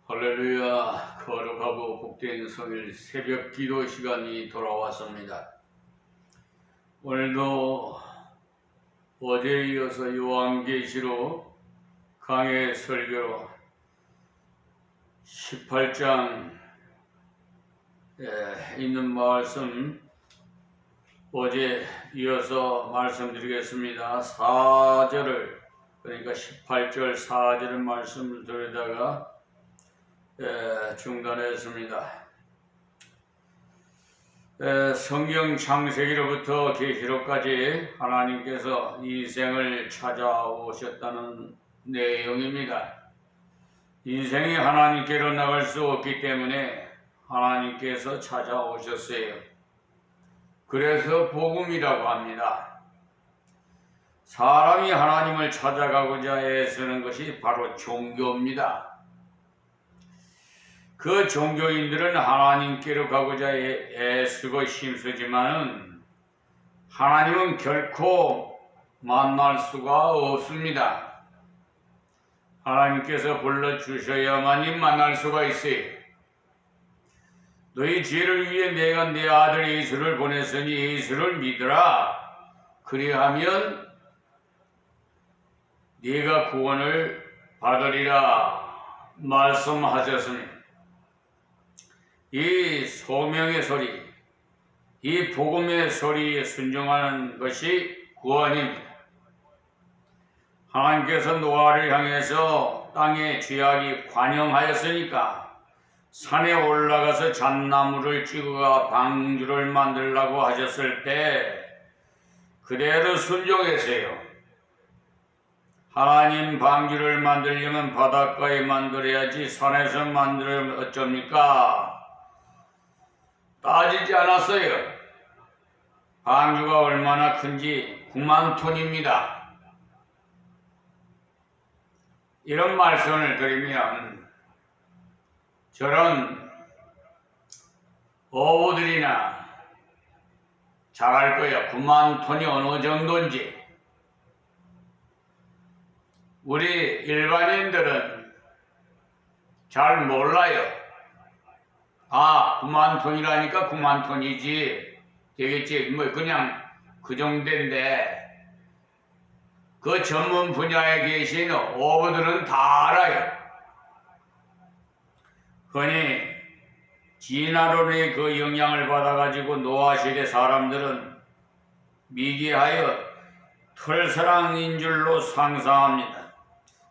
할렐루야. 거룩하고 복된 성일 새벽 기도 시간이 돌아왔습니다. 오늘도 어제에 이어서 요한계시록 강해 설교로 18장에 있는 말씀 어제 이어서 말씀드리겠습니다. 4절을 그러니까 18절 4절 말씀을 드리다가 중단했습니다. 성경 창세기로부터 계시록까지 하나님께서 인생을 찾아오셨다는 내용입니다. 인생이 하나님께로 나갈 수 없기 때문에 하나님께서 찾아오셨어요. 그래서 복음이라고 합니다. 사람이 하나님을 찾아가고자 애쓰는 것이 바로 종교입니다. 그 종교인들은 하나님께로 가고자 애쓰고 힘쓰지만은 하나님은 결코 만날 수가 없습니다. 하나님께서 불러주셔야만이 만날 수가 있어요. 너희 죄를 위해 내가 내 아들 예수를 보냈으니 예수를 믿으라. 그리하면 네가 구원을 받으리라 말씀하셨습니다. 이 소명의 소리, 이 복음의 소리에 순종하는 것이 구원입니다. 하나님께서 노아를 향해서 땅에 죄악이 관영하였으니까 산에 올라가서 잣나무를 찍어가 방주를 만들라고 하셨을 때 그대로 순종했어요. 하나님 방주를 만들려면 바닷가에 만들어야지 산에서 만들면 어쩝니까? 따지지 않았어요. 방주가 얼마나 큰지 9만 톤입니다. 이런 말씀을 드리면 저런 어부들이나 잘 알 거예요. 9만 톤이 어느 정도인지. 우리 일반인들은 잘 몰라요. 9만 톤이라니까 9만 톤이지 되겠지. 뭐 그냥 그 정도인데 그 전문 분야에 계신 어부들은 다 알아요. 흔히 진화론의 그 영향을 받아가지고 노아 시대 사람들은 미개하여 털사랑인 줄로 상상합니다.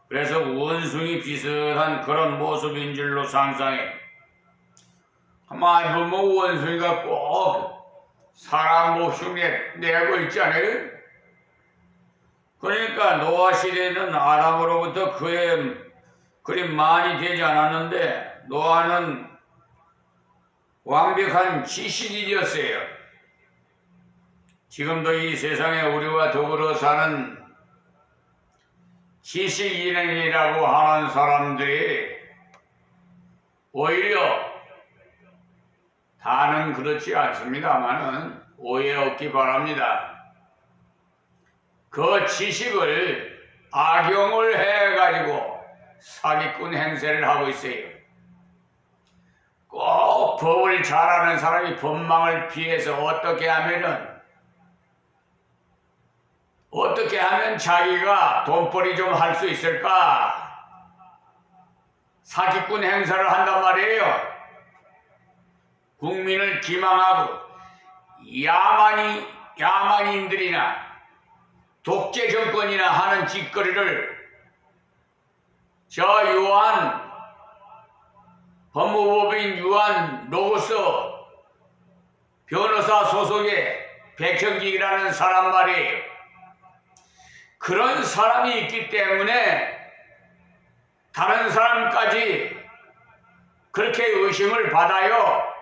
그래서 원숭이 비슷한 그런 모습인 줄로 상상해. 가만히 보면 원숭이가 꼭 사람 목숨에 내고 있잖아요. 그러니까 노아 시대는 아담으로부터 그리 많이 되지 않았는데 노아는 완벽한 지식인이었어요. 지금도 이 세상에 우리와 더불어 사는 지식인이라고 하는 사람들이 오히려 다는 그렇지 않습니다만은 오해 없기 바랍니다. 그 지식을 악용을 해가지고 사기꾼 행세를 하고 있어요. 꼭 법을 잘 아는 사람이 법망을 피해서 어떻게 하면 자기가 돈벌이 좀 할 수 있을까? 사기꾼 행사를 한단 말이에요. 국민을 기망하고 야만인들이나 독재 정권이나 하는 짓거리를 저 법무법인 유한 로고스 변호사 소속의 백형직이라는 사람 말이에요. 그런 사람이 있기 때문에 다른 사람까지 그렇게 의심을 받아요.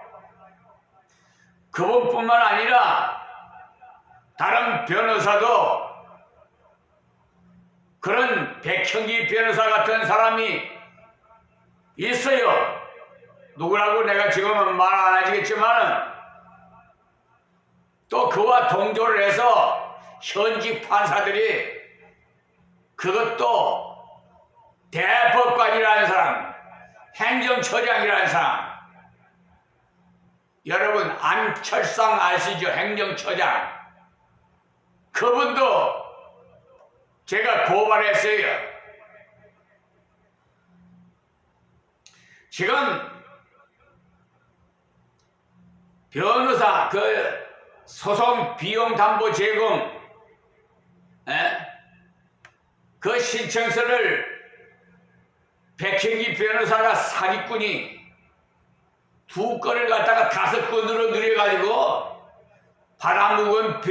그분뿐만 아니라 다른 변호사도 그런 백형기 변호사 같은 사람이 있어요. 누구라고 내가 지금은 말 안 하시겠지만 또 그와 동조를 해서 현직 판사들이 그것도 대법관이라는 사람, 행정처장이라는 사람, 여러분 안철상 아시죠? 행정처장. 그분도 제가 고발했어요. 지금 변호사 그 소송 비용 담보 제공 그 신청서를 백형기 변호사가 사기꾼이 2건을 갖다가 5건으로 늘려가지고 받아먹은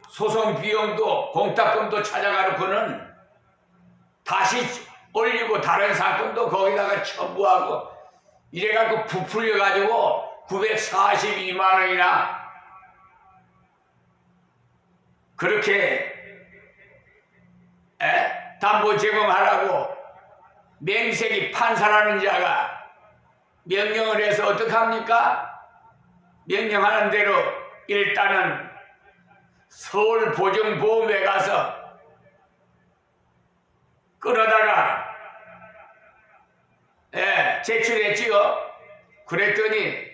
소송 비용도 공탁금도 찾아가놓고는 다시 올리고 다른 사건도 거기다가 첨부하고 이래갖고 부풀려가지고 942만 원이나 그렇게 담보 제공하라고 맹세기 판사라는 자가 명령을 해서 어떡합니까? 명령하는 대로 일단은 서울보증보험에 가서 끌어다가 제출했지요. 그랬더니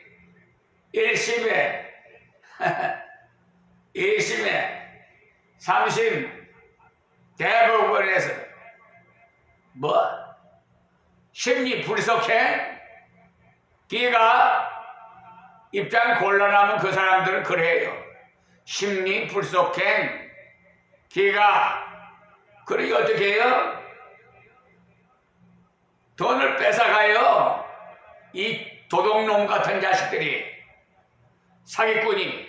1심에 2심에 3심 대법원에서 심리 불속행 기가 입장 곤란하면 그 사람들은 그래요. 심리 불속행 기가 그러니 어떻게 해요? 돈을 뺏어가요. 이 도둑놈 같은 자식들이, 사기꾼이,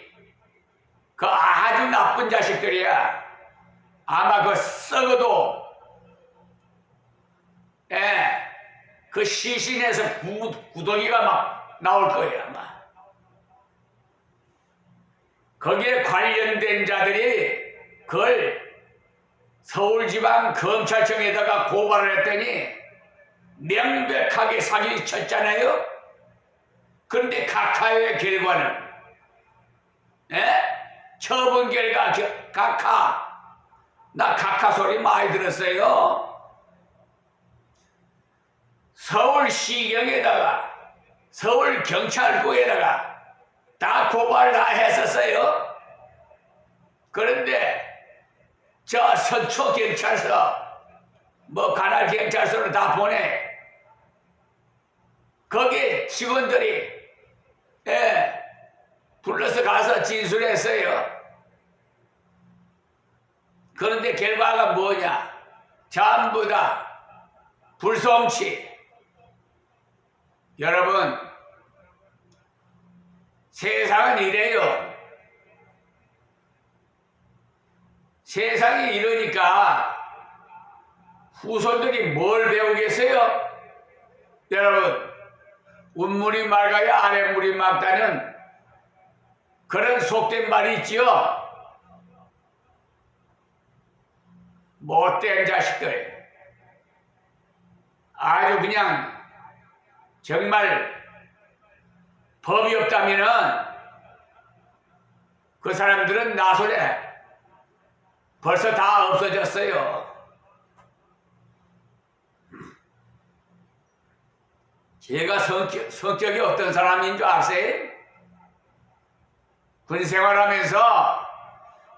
그 아주 나쁜 자식들이야. 아마 그 썩어도 그 시신에서 구덩이가 막 나올 거예요 아마. 거기에 관련된 자들이 그걸 서울지방검찰청에다가 고발을 했더니 명백하게 사기쳤잖아요. 그런데 각하의 결과는 처분 결과 나 각하 소리 많이 들었어요. 서울시경에다가 서울경찰국에다가 다 고발 다 했었어요. 그런데 저 서초경찰서 관할경찰서를 다 보내. 거기 직원들이 불러서 가서 진술했어요. 그런데 결과가 뭐냐? 전부 다 불송치. 여러분, 세상은 이래요. 세상이 이러니까 후손들이 뭘 배우겠어요? 여러분, 운물이 맑아야 아랫물이 맑다는 그런 속된 말이 있지요. 못된 자식들, 아주 그냥 정말 법이 없다면은 그 사람들은 나소래 벌써 다 없어졌어요. 제가 성격이 어떤 사람인 줄 아세요? 군 생활하면서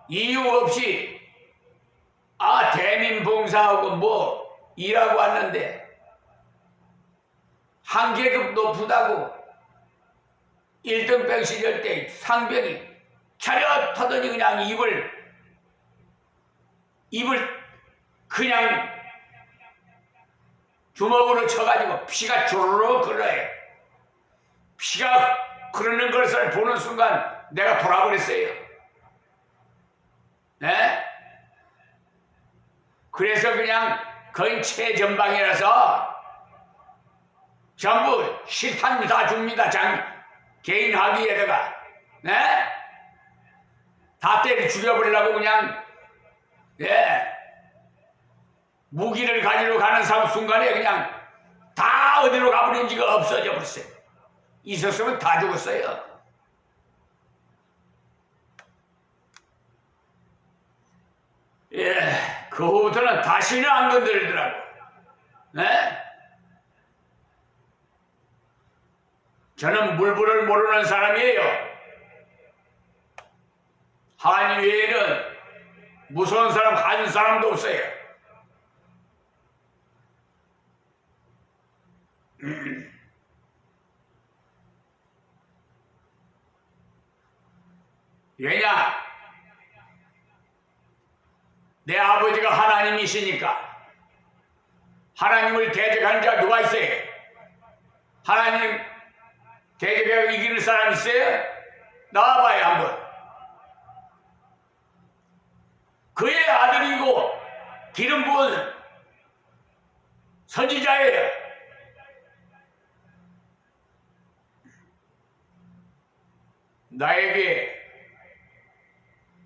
이유 없이 대민봉사하고 일하고 왔는데 한 계급 높다고 1등병 시절 때 상병이 차렷 하더니 그냥 입을 그냥 주먹으로 쳐가지고 피가 주르륵 흘러요. 피가 흐르는 것을 보는 순간 내가 돌아버렸어요. 그래서 그냥 근처 전방이라서 전부 실탄 다 줍니다. 개인 학위에다가 다 다 때려 죽여버리려고 그냥 무기를 가지러 가는 순간에 그냥 다 어디로 가버린지가 없어져 버렸어요. 있었으면 다 죽었어요. 그 후부터는 다시는 안 건드리더라고. 저는 물불을 모르는 사람이에요. 하나님 외에는 무서운 사람 한 사람도 없어요. 왜냐? 내 아버지가 하나님이시니까. 하나님을 대적한 자 누가 있어요? 하나님 대적하고 이기는 사람 있어요? 나와봐요 한번. 그의 아들이고 기름 부은 선지자예요. 나에게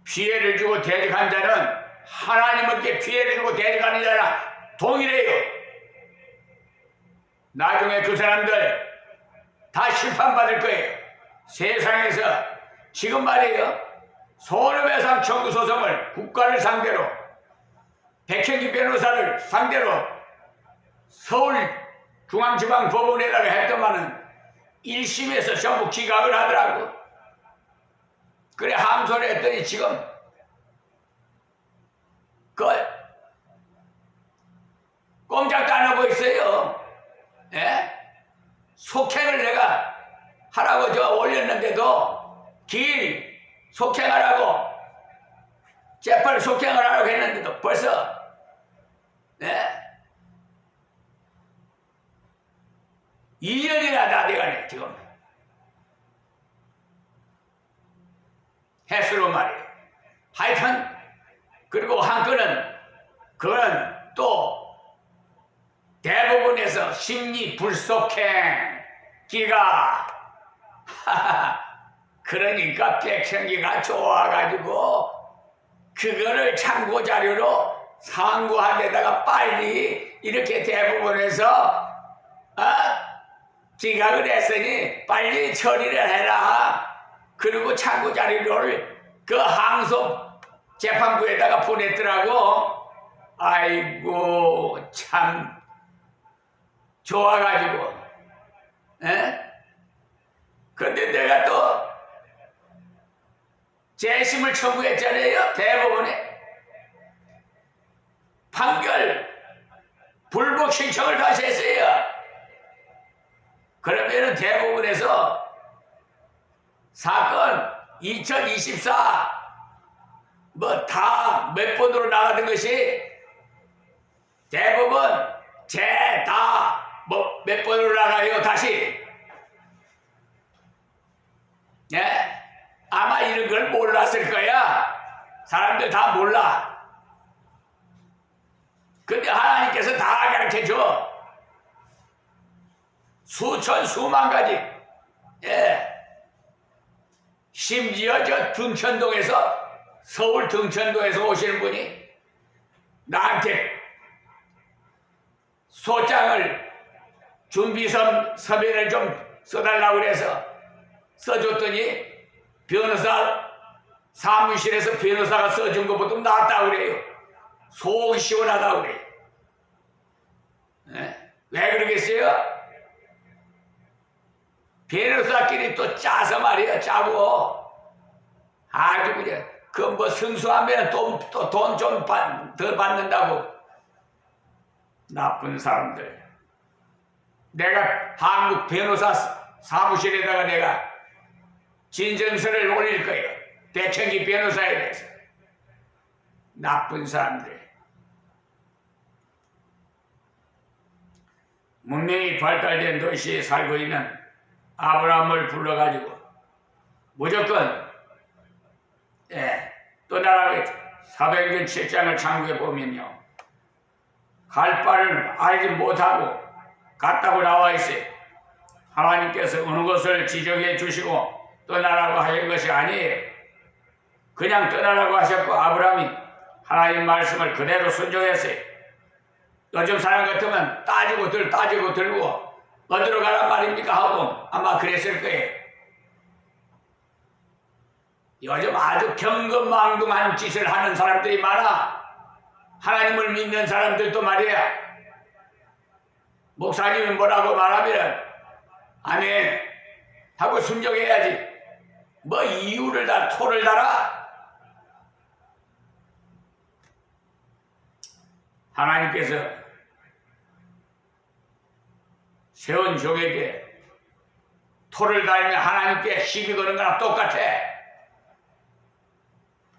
피해를 주고 대적한 자는 하나님께 피해를 주고 대적하는 자랑 동일해요. 나중에 그 사람들 다 심판받을 거예요. 세상에서 지금 말이에요. 손해배상 청구 소송을 국가를 상대로 백현기 변호사를 상대로 서울중앙지방법원에다가 했더만은 1심에서 전부 기각을 하더라고. 그래 항소를 했더니 지금 꼼짝도 안 하고 있어요. 속행을 내가 하라고 올렸는데도 속행하라고 재판을 속행을 하라고 했는데도 벌써 2년이나 다 돼가네 지금. 해수로 말이에요. 하여튼 그리고 한 건은 그거는 또 대부분에서 심리 불속행 기가 그러니까 백성기가 좋아가지고 그거를 참고 자료로 상고한 데다가 빨리 이렇게 대부분에서 기각을 했으니 빨리 처리를 해라. 그리고 참고 자료를 그 항소 재판부에다가 보냈더라고. 아이고 참 좋아가지고. 근데 내가 또 재심을 청구했잖아요. 대법원에 판결 불복 신청을 다시 했어요. 그러면은 대법원에서 사건 2024 뭐 다 몇 번으로 나가던 것이 대법원 다 뭐 몇 번으로 나가요 다시. 아마 이런 걸 몰랐을 거야. 사람들 다 몰라. 근데 하나님께서 다 가르쳐줘. 수천 수만 가지. 심지어 저 등천동에서 서울 등천동에서 오시는 분이 나한테 소장을 준비서면을 좀 써달라고 그래서 써줬더니 변호사 사무실에서 변호사가 써준 것보다 낫다고 그래요. 속이 시원하다고 그래요. 왜 그러겠어요? 변호사끼리 또 짜서 말이에요. 짜고 아주 그냥 그 뭐 승소하면 또 돈 좀 더 받는다고. 나쁜 사람들. 내가 한국 변호사 사무실에다가 내가 진정서를 올릴 거예요. 백현기 변호사에 대해서. 나쁜 사람들. 문명이 발달된 도시에 살고 있는 아브라함을 불러가지고 무조건 또 나라의 사도행전 7장을 참고해 보면요. 갈 바를 알지 못하고 갔다고 나와 있어요. 하나님께서 어느 것을 지적해 주시고 떠나라고 하신 것이 아니에요. 그냥 떠나라고 하셨고 아브라함이 하나님 말씀을 그대로 순종했어요. 요즘 사람 같으면 따지고 들고 어디로 가란 말입니까 하고 아마 그랬을 거예요. 요즘 아주 경거망동한 짓을 하는 사람들이 많아. 하나님을 믿는 사람들도 말이야. 목사님이 뭐라고 말하면 아멘 하고 순종해야지. 뭐 이유를 토를 달아? 하나님께서 세운 종에게 토를 달며 하나님께 시비 거는 거랑 똑같아.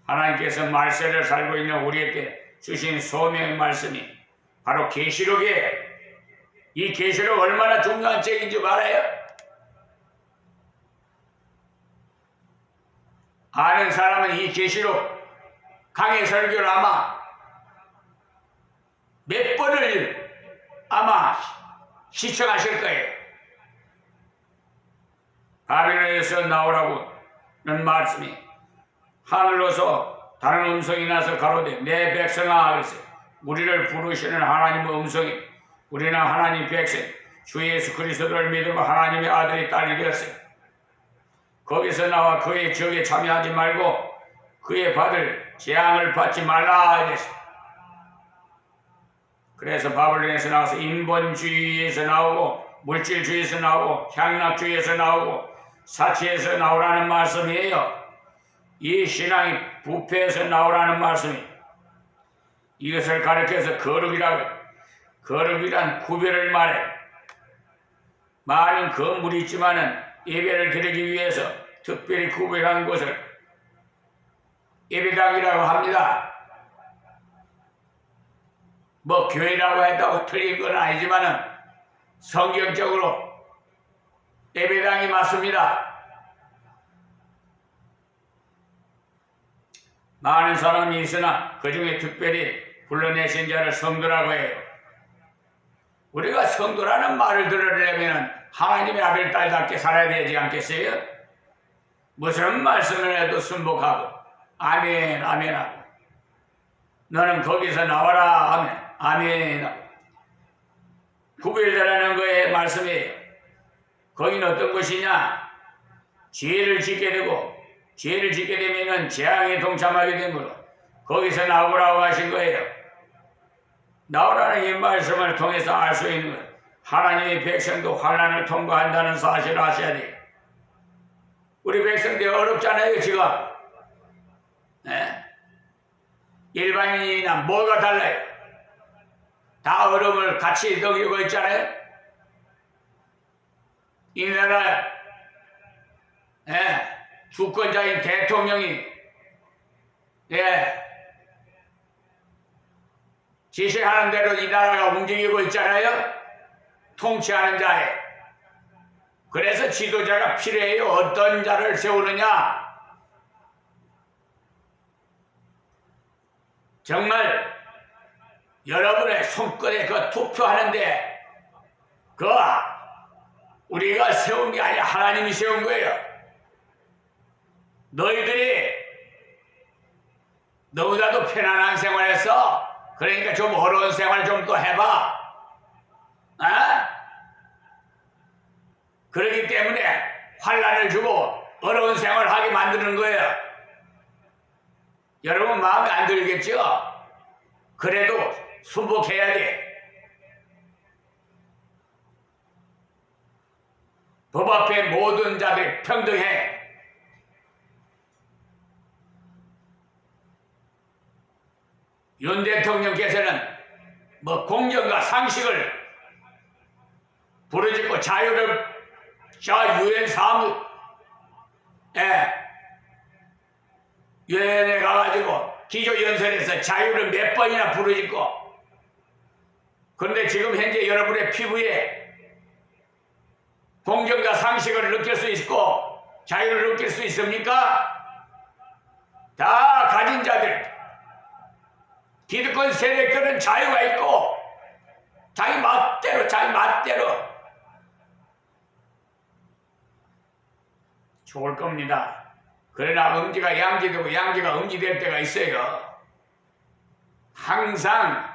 하나님께서 말세를 살고 있는 우리에게 주신 소명의 말씀이 바로 계시록이에요. 이 계시록 얼마나 중요한 책인지 알아요? 아는 사람은 이 계시록 강의 설교를 아마 몇 번을 아마 시청하실 거예요. 바벨론에서 나오라고는 말씀이 하늘로서 다른 음성이 나서 가로되 내 백성아 그랬어요. 우리를 부르시는 하나님의 음성이 우리는 하나님 백성 주 예수 그리스도를 믿으며 하나님의 아들이 딸이 되었어요. 거기서 나와 그의 적에 참여하지 말고 그의 받을 재앙을 받지 말라 이랬어요. 그래서 바벨론에서 나와서 인본주의에서 나오고 물질주의에서 나오고 향락주의에서 나오고 사치에서 나오라는 말씀이에요. 이 신앙이 부패에서 나오라는 말씀이 이것을 가리켜서 거룩이란 구별을 말해. 많은 건물이 있지만은 예배를 드리기 위해서 특별히 구별한 곳을 예배당이라고 합니다. 뭐 교회라고 했다고 틀린 건 아니지만은 성경적으로 예배당이 맞습니다. 많은 사람이 있으나 그 중에 특별히 불러내신 자를 성도라고 해요. 우리가 성도라는 말을 들으려면 하나님의 아들 딸답게 살아야 되지 않겠어요? 무슨 말씀을 해도 순복하고 아멘 아멘 하고 너는 거기서 나와라 하면 아멘 하고 구별되라는 거에 말씀이에요. 거기는 어떤 것이냐? 죄를 짓게 되고 죄를 짓게 되면 재앙에 동참하게 되므로 거기서 나오라고 하신 거예요. 나오라는 이 말씀을 통해서 알 수 있는 거예요. 하나님의 백성도 환난을 통과한다는 사실을 아셔야 돼요. 우리 백성들이 어렵잖아요 지금. 네? 일반인이나 뭐가 달라요? 다 어려움을 같이 넘기고 있잖아요. 이 나라 주권자인 대통령이 지시하는 대로 이 나라가 움직이고 있잖아요. 통치하는 자에. 그래서 지도자가 필요해요. 어떤 자를 세우느냐. 정말 여러분의 손끝에 그 투표하는데 그 우리가 세운 게 아니라 하나님이 세운 거예요. 너희들이 너무나도 편안한 생활했어. 그러니까 좀 어려운 생활 좀 또 해봐. 그렇기 때문에 환난을 주고 어려운 생활을 하게 만드는 거예요. 여러분 마음에 안 들겠죠? 그래도 순복해야 돼. 법 앞에 모든 자들이 평등해. 윤 대통령께서는 뭐 공정과 상식을 부르짖고 자유를 유엔 사무 유엔에 가가지고 기조연설에서 자유를 몇 번이나 부르짖고 그런데 지금 현재 여러분의 피부에 공정과 상식을 느낄 수 있고 자유를 느낄 수 있습니까? 다 가진 자들 기득권 세력들은 자유가 있고 자기 맛대로 좋을 겁니다. 그러나 음지가 양지되고 양지가 음지될 때가 있어요. 항상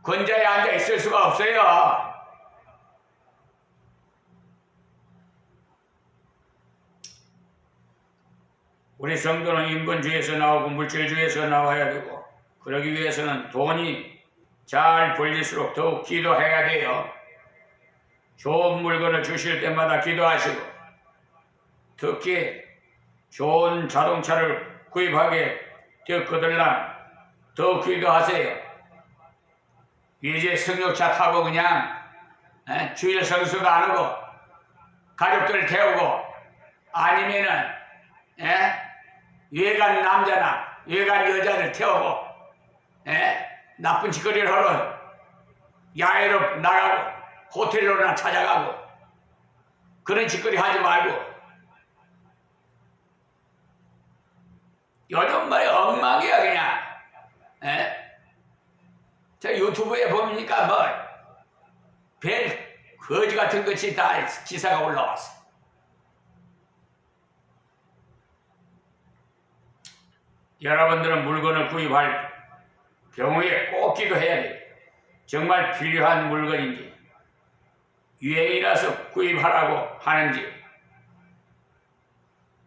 권자에 앉아 있을 수가 없어요. 우리 성도는 인본주의에서 나오고 물질주의에서 나와야 되고, 그러기 위해서는 돈이 잘 벌릴수록 더욱 기도해야 돼요. 좋은 물건을 주실 때마다 기도하시고, 특히 좋은 자동차를 구입하게 되었거들랑 더 기도하세요. 이제 승용차 타고 그냥 주일 성수도 안 하고 가족들 태우고, 아니면은 외간 남자나 외간 여자를 태우고 나쁜 짓거리를 하러 야외로 나가고 호텔로나 찾아가고 그런 짓거리 하지 말고. 요즘 말이 엉망이야 그냥. 저 유튜브에 보니까 뭐 별 거지 같은 것이 다 기사가 올라왔어. 여러분들은 물건을 구입할 경우에 꼭 기도해야 돼. 정말 필요한 물건인지, 유행이라서 구입하라고 하는지,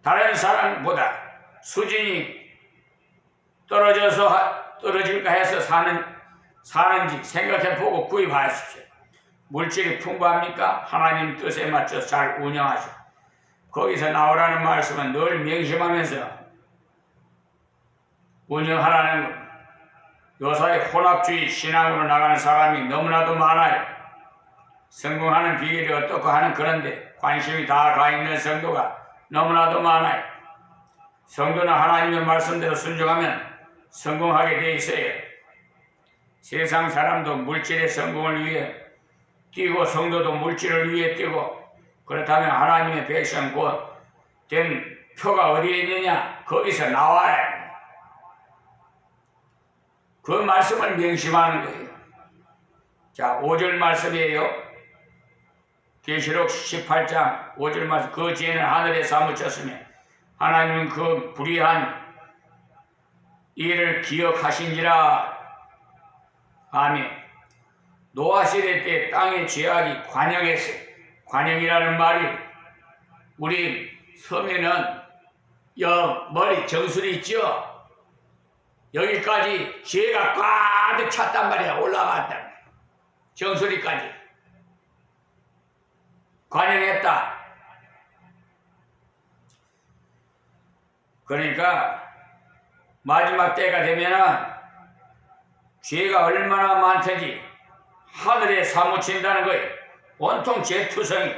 다른 사람보다 수준이 떨어질까 해서 사는지 생각해보고 구입하십시오. 물질이 풍부합니까? 하나님 뜻에 맞춰서 잘 운영하시오. 거기서 나오라는 말씀은 늘 명심하면서 운영하라는 것. 요사이 혼합주의 신앙으로 나가는 사람이 너무나도 많아요. 성공하는 비결이 어떻고 하는 그런데 관심이 다 가 있는 성도가 너무나도 많아요. 성도는 하나님의 말씀대로 순종하면 성공하게 돼 있어요. 세상 사람도 물질의 성공을 위해 뛰고 성도도 물질을 위해 뛰고, 그렇다면 하나님의 백성 곧 된 표가 어디에 있느냐? 거기서 나와요. 그 말씀을 명심하는 거예요. 자, 5절 말씀이에요. 계시록 18장 5절 말씀. 그 죄는 하늘에 사무쳤으며 하나님은 그 불의한 일을 기억하신지라. 아멘. 노아 시대 때 땅의 죄악이 관영했어요. 관영이라는 말이 우리 섬에는 머리 정수리 있죠? 여기까지 죄가 꽉 찼단 말이야. 올라갔다. 정수리까지. 관영했다. 그러니까 마지막 때가 되면은 죄가 얼마나 많든지 하늘에 사무친다는 거예요. 온통 죄투성이.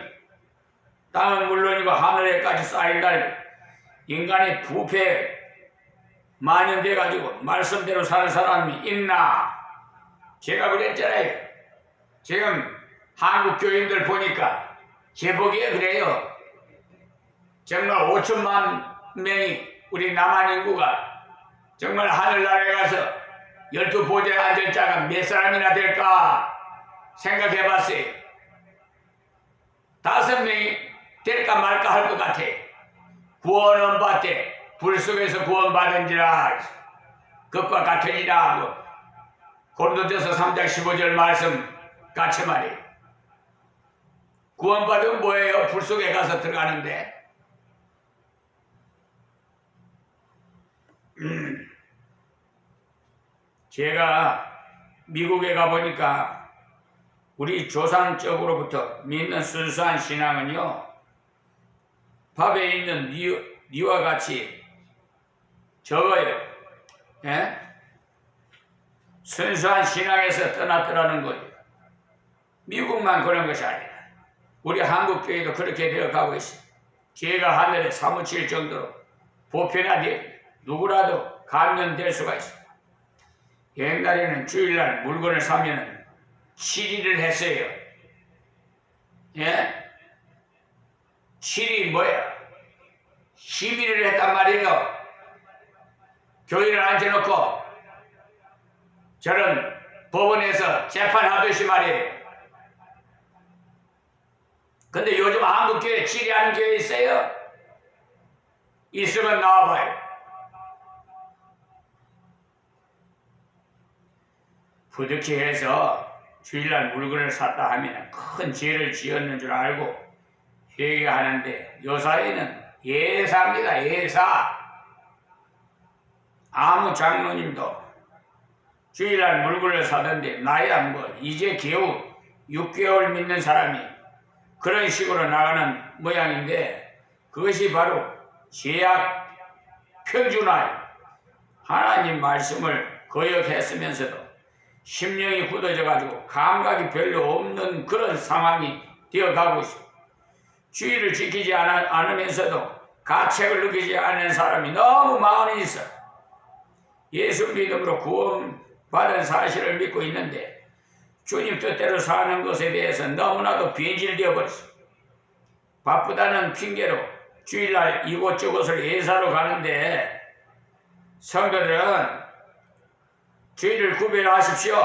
땅은 물론이고 하늘에까지 쌓인다는 인간의 부패 만연돼가지고 말씀대로 사는 사람이 있나? 제가 그랬잖아요. 지금 한국 교인들 보니까 제 보기에 그래요. 정말 5천만 명이 우리 남한 인구가 정말 하늘나라에 가서 12보좌에 앉을 자가 몇 사람이나 될까 생각해봤어요. 5명이 될까 말까 할 것 같아. 구원은 받되 불 속에서 구원받은지라 그것과 같으니라 하고 고린도전서 3장 15절 말씀 같이 말이에요. 구원받으면 뭐예요? 불 속에 가서 들어가는데. 제가 미국에 가보니까 우리 조상적으로부터 믿는 순수한 신앙은요, 밥에 있는 니와 같이 적어요. 순수한 신앙에서 떠났더라는 거예요. 미국만 그런 것이 아니라 우리 한국 교회도 그렇게 되어가고 있어요. 죄가 하늘에 사무칠 정도로 보편화되고 누구라도 감면될 수가 있어요. 옛날에는 주일날 물건을 사면 7일을 했어요. 7이 뭐야? 10일을 했단 말이에요. 교회를 앉혀놓고 저런 법원에서 재판하듯이 말이에요. 근데 요즘 한국교회 7이 하는 교회 있어요? 있으면 나와봐요. 부득이 해서 주일날 물건을 샀다 하면 큰 죄를 지었는 줄 알고 회개하는데 요 사이에는 예사입니다. 예사. 아무 장로님도 주일날 물건을 사던데 나야 뭐 이제 겨우 6개월 믿는 사람이 그런 식으로 나가는 모양인데 그것이 바로 죄악 평준화예요. 하나님 말씀을 거역했으면서도 심령이 굳어져 가지고 감각이 별로 없는 그런 상황이 되어가고 있어요. 주의를 지키지 않으면서도 가책을 느끼지 않는 사람이 너무 많이 있어요. 예수 믿음으로 구원받은 사실을 믿고 있는데 주님 뜻대로 사는 것에 대해서 너무나도 변질되어 버렸어요. 바쁘다는 핑계로 주일날 이곳저곳을 예사로 가는데 성도들은 주일을 구별하십시오.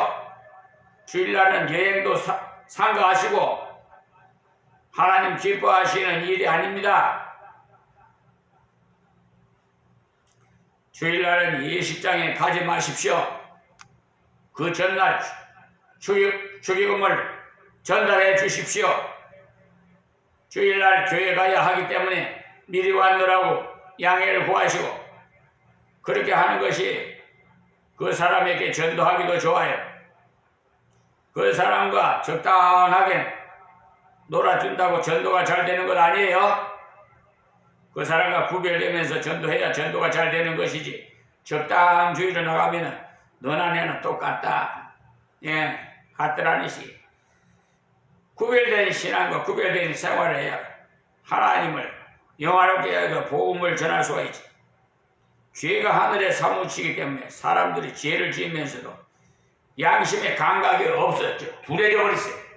주일날은 여행도 삼가하시고 하나님 기뻐하시는 일이 아닙니다. 주일날은 예식장에 가지 마십시오. 그 전날 축의금을 전달해 주십시오. 주일날 교회 가야 하기 때문에 미리 왔느라고 양해를 구하시고 그렇게 하는 것이 그 사람에게 전도하기도 좋아요. 그 사람과 적당하게 놀아준다고 전도가 잘 되는 것 아니에요? 그 사람과 구별되면서 전도해야 전도가 잘 되는 것이지 적당주의로 나가면 너나 내나 똑같다. 예, 같더라는 시. 구별된 신앙과 구별된 생활을 해야 하나님을 영화롭게 하여 복음을 전할 수가 있지. 죄가 하늘에 사무치기 때문에 사람들이 죄를 지으면서도 양심의 감각이 없었죠. 둔해져 버렸어요.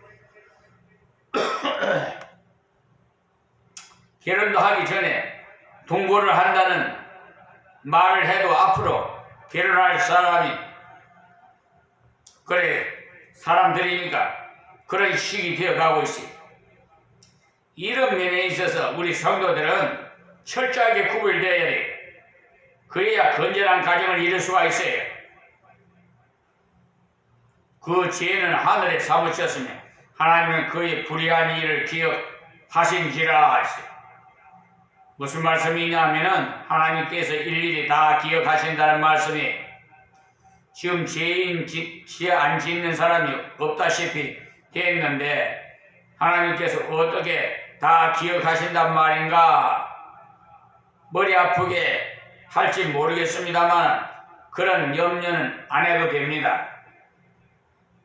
결혼도 하기 전에 동거를 한다는 말을 해도 앞으로 결혼할 사람이 그래 사람들이니까 그런 식이 되어가고 있어요. 이런 면에 있어서 우리 성도들은 철저하게 구별되어야 돼요. 그래야 건전한 가정을 이룰 수가 있어요. 그 죄는 하늘에 사무쳤으며 하나님은 그의 불의한 일을 기억하신지라 했어요. 무슨 말씀이냐 하면은 하나님께서 일일이 다 기억하신다는 말씀이 지금 죄 안 짓는 사람이 없다시피 됐는데 하나님께서 어떻게 다 기억하신단 말인가? 머리 아프게 할지 모르겠습니다만 그런 염려는 안 해도 됩니다.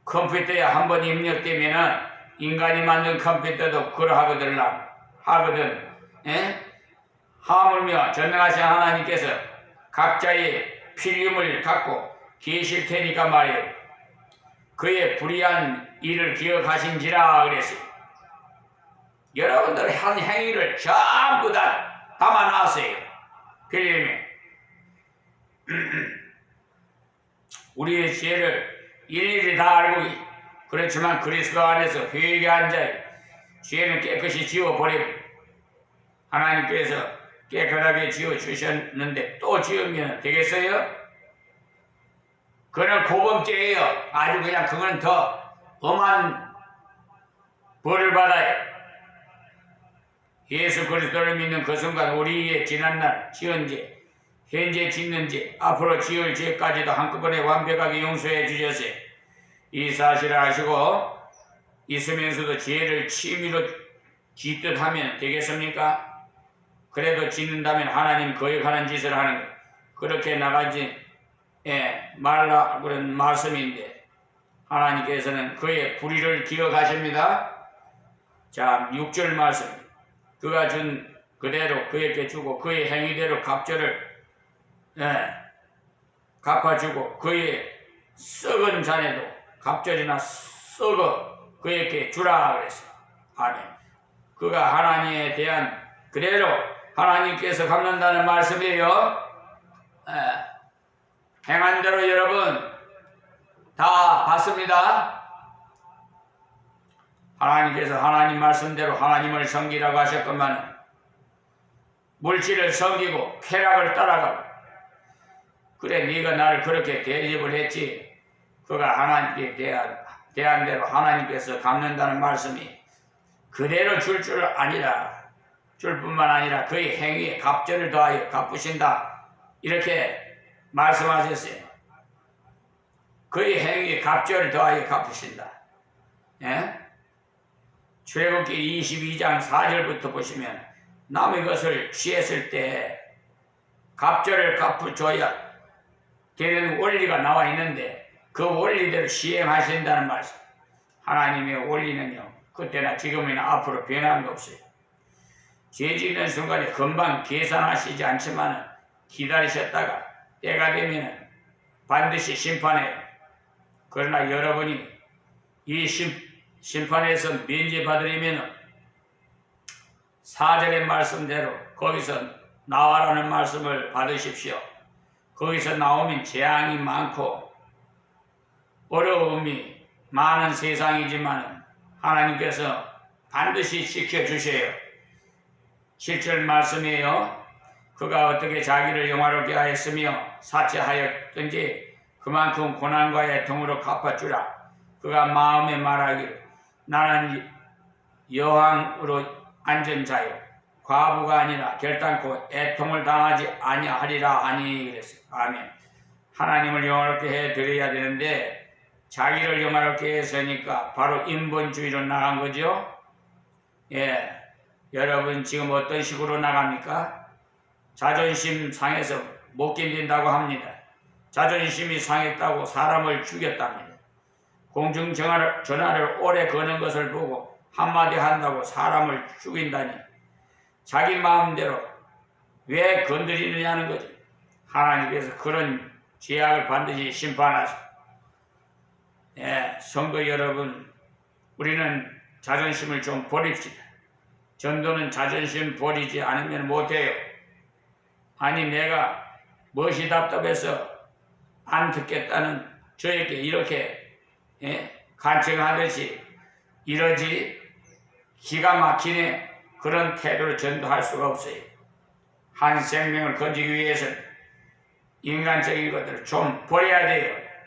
컴퓨터에 한번 입력되면은 인간이 만든 컴퓨터도 그러하거든. 하물며 전능하신 하나님께서 각자의 필름을 갖고 계실 테니까 말이에요. 그의 불의한 일을 기억하신지라 그랬어요. 여러분들 한 행위를 전부 다 담아놨어요. 필름에. 우리의 죄를 일일이 다 알고 그렇지만 그리스도 안에서 회개한 자의 죄는 깨끗이 지워버리고 하나님께서 깨끗하게 지어주셨는데 또 지으면 되겠어요? 그건 고범죄예요. 아주 그냥 그건 더 엄한 벌을 받아요. 예수 그리스도를 믿는 그 순간 우리의 지난날 지은 죄, 현재 짓는 죄, 앞으로 지을 죄까지도 한꺼번에 완벽하게 용서해 주셨어요. 이 사실을 아시고 있으면서도 죄를 취미로 짓듯 하면 되겠습니까? 그래도 짓는다면 하나님 거역하는 짓을 하는 것. 그렇게 나가지 말라 그런 말씀인데 하나님께서는 그의 불의를 기억하십니다. 자, 6절 말씀. 그가 준 그대로 그에게 주고 그의 행위대로 갑절을 갚아주고 그의 썩은 잔에도 갑절이나 썩어 그에게 주라 그랬어요. 아멘. 그가 하나님에 대한 그대로 하나님께서 갚는다는 말씀이에요. 행한 대로 여러분 다 받습니다. 하나님께서 하나님 말씀대로 하나님을 섬기라고 하셨건만 물질을 섬기고 쾌락을 따라가고 그래 네가 나를 그렇게 대접을 했지. 그가 하나님께 대한 대로 하나님께서 갚는다는 말씀이 그대로 줄 뿐만 아니라 그의 행위에 갑절을 더하여 갚으신다. 이렇게 말씀하셨어요. 그의 행위에 갑절을 더하여 갚으신다. 예? 출애굽기 22장 4절부터 보시면 남의 것을 취했을 때 갑절을 갚아줘야 되는 원리가 나와 있는데 그 원리대로 시행하신다는 말씀. 하나님의 원리는요 그때나 지금이나 앞으로 변함이 없어요. 죄 짓는 순간에 금방 계산하시지 않지만 기다리셨다가 때가 되면 반드시 심판해요. 그러나 여러분이 이 심판에서 면제받으려면 4절의 말씀대로 거기서 나와라는 말씀을 받으십시오. 거기서 나오면 재앙이 많고 어려움이 많은 세상이지만 하나님께서 반드시 지켜주세요. 7절 말씀이에요. 그가 어떻게 자기를 영화롭게 하였으며 사치하였든지 그만큼 고난과 애통으로 갚아주라. 그가 마음에 말하기를 나는 여왕으로 앉은 자요 과부가 아니라 결단코 애통을 당하지 아니하리라 하니 그랬어요. 아멘. 하나님을 영화롭게 해드려야 되는데 자기를 영화롭게 했으니까 바로 인본주의로 나간 거죠. 예, 여러분 지금 어떤 식으로 나갑니까? 자존심 상해서 못 견딘다고 합니다. 자존심이 상했다고 사람을 죽였답니다. 공중전화를 오래 거는 것을 보고 한마디 한다고 사람을 죽인다니 자기 마음대로 왜 건드리느냐는 거죠. 하나님께서 그런 죄악을 반드시 심판하시고 예, 성도 여러분 우리는 자존심을 좀 버립시다. 전도는 자존심 버리지 않으면 못해요. 아니 내가 무엇이 답답해서 안 듣겠다는 저에게 이렇게 간청하듯이 이러지 기가 막히네 그런 태도를 전도할 수가 없어요. 한 생명을 건지기 위해서는 인간적인 것들을 좀 버려야 돼요.